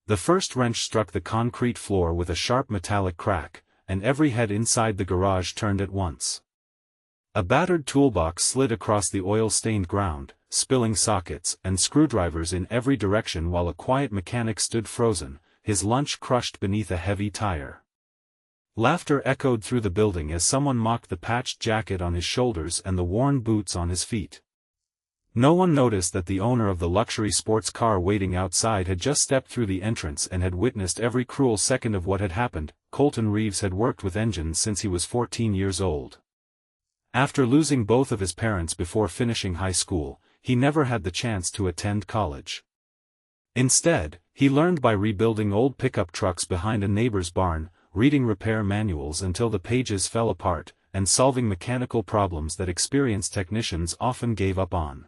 The first wrench struck the concrete floor with a sharp metallic crack, and every head inside the garage turned at once. A battered toolbox slid across the oil-stained ground, spilling sockets and screwdrivers in every direction while a quiet mechanic stood frozen, his lunch crushed beneath a heavy tire. Laughter echoed through the building as someone mocked the patched jacket on his shoulders and the worn boots on his feet. No one noticed that the owner of the luxury sports car waiting outside had just stepped through the entrance and had witnessed every cruel second of what had happened. Colton Reeves had worked with engines since he was 14 years old. After losing both of his parents before finishing high school, he never had the chance to attend college. Instead, he learned by rebuilding old pickup trucks behind a neighbor's barn, reading repair manuals until the pages fell apart, and solving mechanical problems that experienced technicians often gave up on.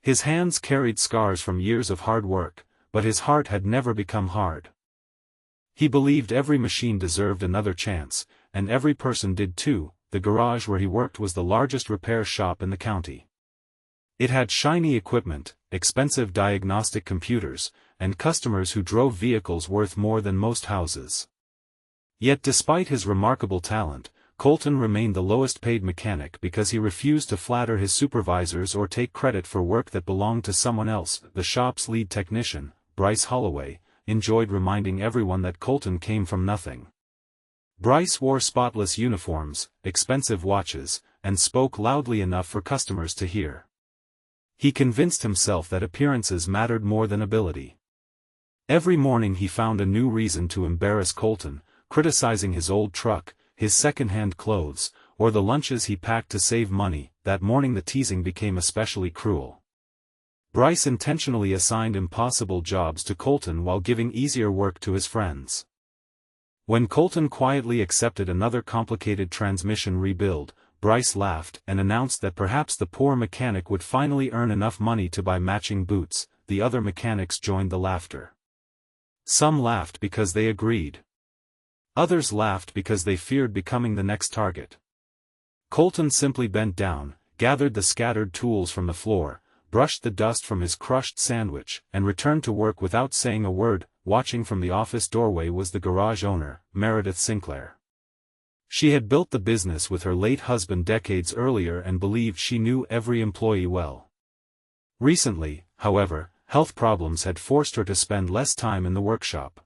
His hands carried scars from years of hard work, but his heart had never become hard. He believed every machine deserved another chance, and every person did too. The garage where he worked was the largest repair shop in the county. It had shiny equipment, expensive diagnostic computers, and customers who drove vehicles worth more than most houses. Yet despite his remarkable talent, Colton remained the lowest-paid mechanic because he refused to flatter his supervisors or take credit for work that belonged to someone else. The shop's lead technician, Bryce Holloway, enjoyed reminding everyone that Colton came from nothing. Bryce wore spotless uniforms, expensive watches, and spoke loudly enough for customers to hear. He convinced himself that appearances mattered more than ability. Every morning he found a new reason to embarrass Colton, criticizing his old truck, his second-hand clothes, or the lunches he packed to save money. That morning the teasing became especially cruel. Bryce intentionally assigned impossible jobs to Colton while giving easier work to his friends. When Colton quietly accepted another complicated transmission rebuild, Bryce laughed and announced that perhaps the poor mechanic would finally earn enough money to buy matching boots. The other mechanics joined the laughter. Some laughed because they agreed. Others laughed because they feared becoming the next target. Colton simply bent down, gathered the scattered tools from the floor, brushed the dust from his crushed sandwich, and returned to work without saying a word. Watching from the office doorway was the garage owner, Meredith Sinclair. She had built the business with her late husband decades earlier and believed she knew every employee well. Recently, however, health problems had forced her to spend less time in the workshop.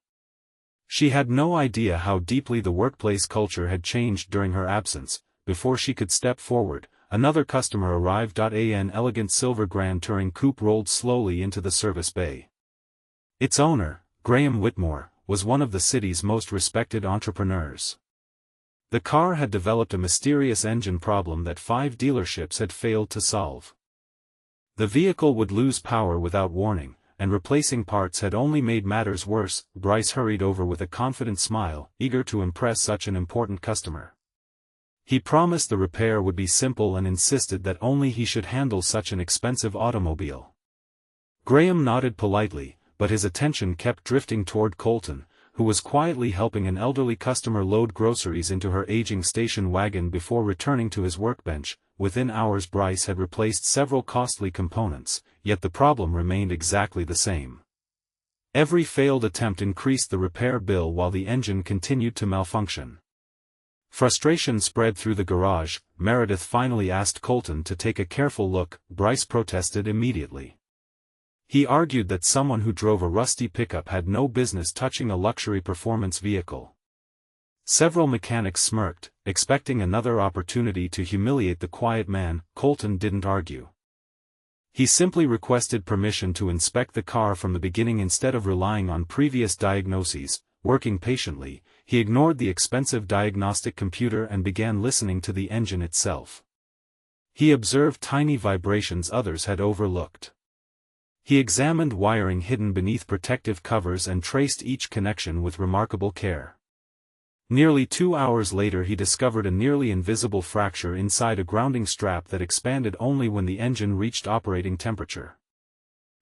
She had no idea how deeply the workplace culture had changed during her absence. Before she could step forward, another customer arrived. An elegant silver Grand Touring coupe rolled slowly into the service bay. Its owner, Graham Whitmore, was one of the city's most respected entrepreneurs. The car had developed a mysterious engine problem that 5 dealerships had failed to solve. The vehicle would lose power without warning, and replacing parts had only made matters worse. Bryce hurried over with a confident smile, eager to impress such an important customer. He promised the repair would be simple and insisted that only he should handle such an expensive automobile. Graham nodded politely, but his attention kept drifting toward Colton, who was quietly helping an elderly customer load groceries into her aging station wagon before returning to his workbench. Within hours Bryce had replaced several costly components, yet the problem remained exactly the same. Every failed attempt increased the repair bill while the engine continued to malfunction. Frustration spread through the garage. Meredith finally asked Colton to take a careful look. Bryce protested immediately. He argued that someone who drove a rusty pickup had no business touching a luxury performance vehicle. Several mechanics smirked, expecting another opportunity to humiliate the quiet man. Colton didn't argue. He simply requested permission to inspect the car from the beginning instead of relying on previous diagnoses. Working patiently, he ignored the expensive diagnostic computer and began listening to the engine itself. He observed tiny vibrations others had overlooked. He examined wiring hidden beneath protective covers and traced each connection with remarkable care. Nearly 2 hours later he discovered a nearly invisible fracture inside a grounding strap that expanded only when the engine reached operating temperature.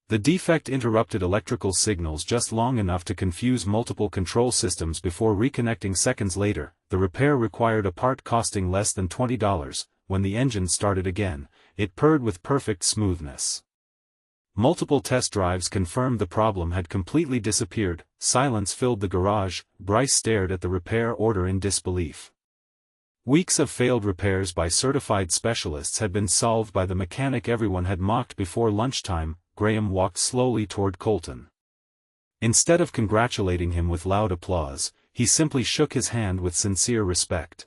The defect interrupted electrical signals just long enough to confuse multiple control systems before reconnecting seconds later. The repair required a part costing less than $20. When the engine started again, it purred with perfect smoothness. Multiple test drives confirmed the problem had completely disappeared. Silence filled the garage. Bryce stared at the repair order in disbelief. Weeks of failed repairs by certified specialists had been solved by the mechanic everyone had mocked before lunchtime. Graham walked slowly toward Colton. Instead of congratulating him with loud applause, he simply shook his hand with sincere respect.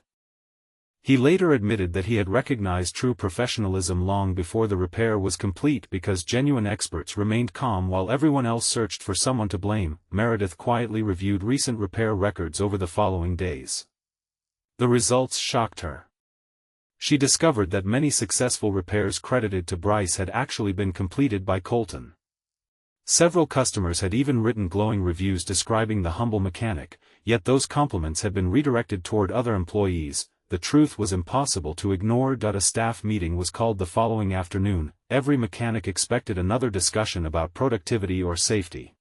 He later admitted that he had recognized true professionalism long before the repair was complete because genuine experts remained calm while everyone else searched for someone to blame. Meredith quietly reviewed recent repair records over the following days. The results shocked her. She discovered that many successful repairs credited to Bryce had actually been completed by Colton. Several customers had even written glowing reviews describing the humble mechanic, yet those compliments had been redirected toward other employees. The truth was impossible to ignore. A staff meeting was called the following afternoon. Every mechanic expected another discussion about productivity or safety.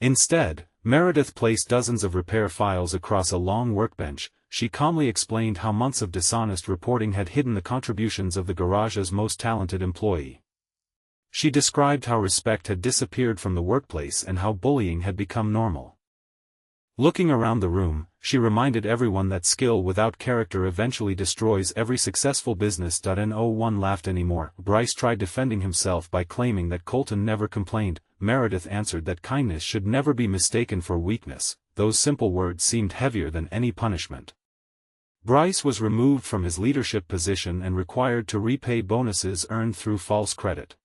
Instead, Meredith placed dozens of repair files across a long workbench. She calmly explained how months of dishonest reporting had hidden the contributions of the garage's most talented employee. She described how respect had disappeared from the workplace and how bullying had become normal. Looking around the room, she reminded everyone that skill without character eventually destroys every successful business. No one laughed anymore. Bryce tried defending himself by claiming that Colton never complained. Meredith answered that kindness should never be mistaken for weakness. Those simple words seemed heavier than any punishment. Bryce was removed from his leadership position and required to repay bonuses earned through false credit.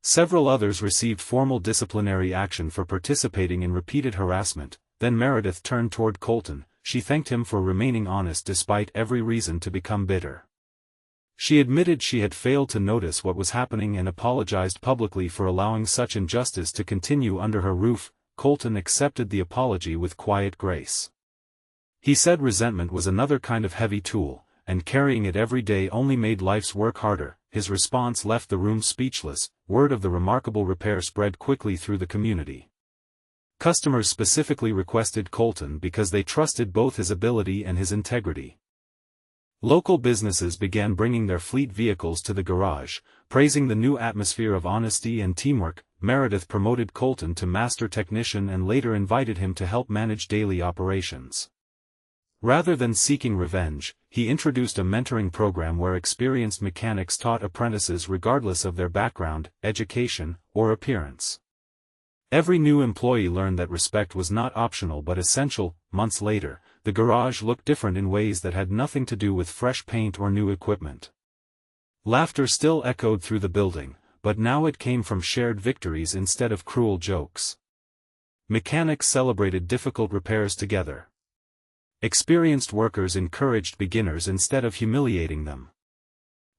Several others received formal disciplinary action for participating in repeated harassment. Then Meredith turned toward Colton. She thanked him for remaining honest despite every reason to become bitter. She admitted she had failed to notice what was happening and apologized publicly for allowing such injustice to continue under her roof. Colton accepted the apology with quiet grace. He said resentment was another kind of heavy tool, and carrying it every day only made life's work harder. His response left the room speechless. Word of the remarkable repair spread quickly through the community. Customers specifically requested Colton because they trusted both his ability and his integrity. Local businesses began bringing their fleet vehicles to the garage, praising the new atmosphere of honesty and teamwork. Meredith promoted Colton to master technician and later invited him to help manage daily operations. Rather than seeking revenge, he introduced a mentoring program where experienced mechanics taught apprentices regardless of their background, education, or appearance. Every new employee learned that respect was not optional but essential. Months later, the garage looked different in ways that had nothing to do with fresh paint or new equipment. Laughter still echoed through the building, but now it came from shared victories instead of cruel jokes. Mechanics celebrated difficult repairs together. Experienced workers encouraged beginners instead of humiliating them.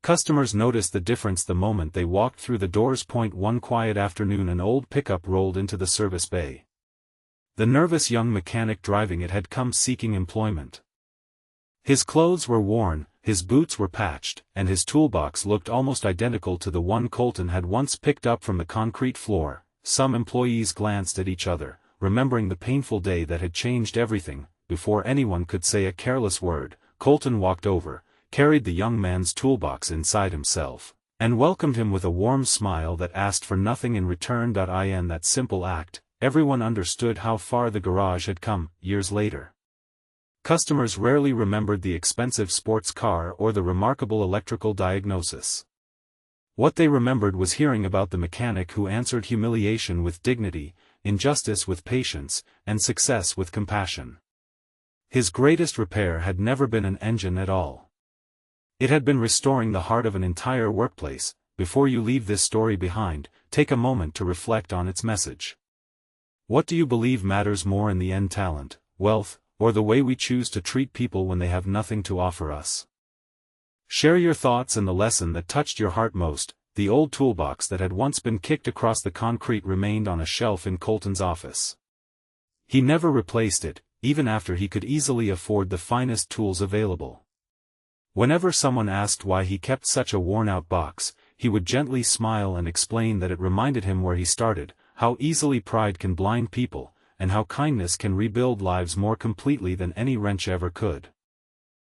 Customers noticed the difference the moment they walked through the doors. One quiet afternoon an old pickup rolled into the service bay. The nervous young mechanic driving it had come seeking employment. His clothes were worn, his boots were patched, and his toolbox looked almost identical to the one Colton had once picked up from the concrete floor. Some employees glanced at each other, remembering the painful day that had changed everything. Before anyone could say a careless word, Colton walked over, carried the young man's toolbox inside himself, and welcomed him with a warm smile that asked for nothing in return. In that simple act, everyone understood how far the garage had come. Years later, customers rarely remembered the expensive sports car or the remarkable electrical diagnosis. What they remembered was hearing about the mechanic who answered humiliation with dignity, injustice with patience, and success with compassion. His greatest repair had never been an engine at all. It had been restoring the heart of an entire workplace. Before you leave this story behind, take a moment to reflect on its message. What do you believe matters more in the end: talent, wealth, or the way we choose to treat people when they have nothing to offer us? Share your thoughts and the lesson that touched your heart most. The old toolbox that had once been kicked across the concrete remained on a shelf in Colton's office. He never replaced it, even after he could easily afford the finest tools available. Whenever someone asked why he kept such a worn-out box, he would gently smile and explain that it reminded him where he started, how easily pride can blind people, and how kindness can rebuild lives more completely than any wrench ever could.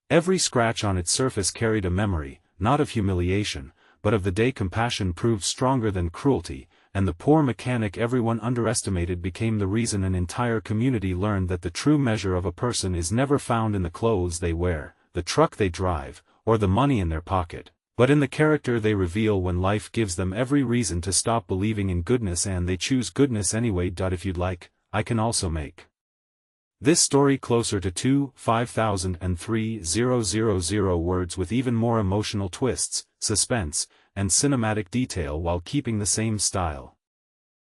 Every scratch on its surface carried a memory, not of humiliation, but of the day compassion proved stronger than cruelty. and the poor mechanic everyone underestimated became the reason an entire community learned that the true measure of a person is never found in the clothes they wear, the truck they drive, or the money in their pocket, but in the character they reveal when life gives them every reason to stop believing in goodness and they choose goodness anyway. If you'd like, I can also make this story closer to 5,003,000 words with even more emotional twists, suspense, and cinematic detail while keeping the same style.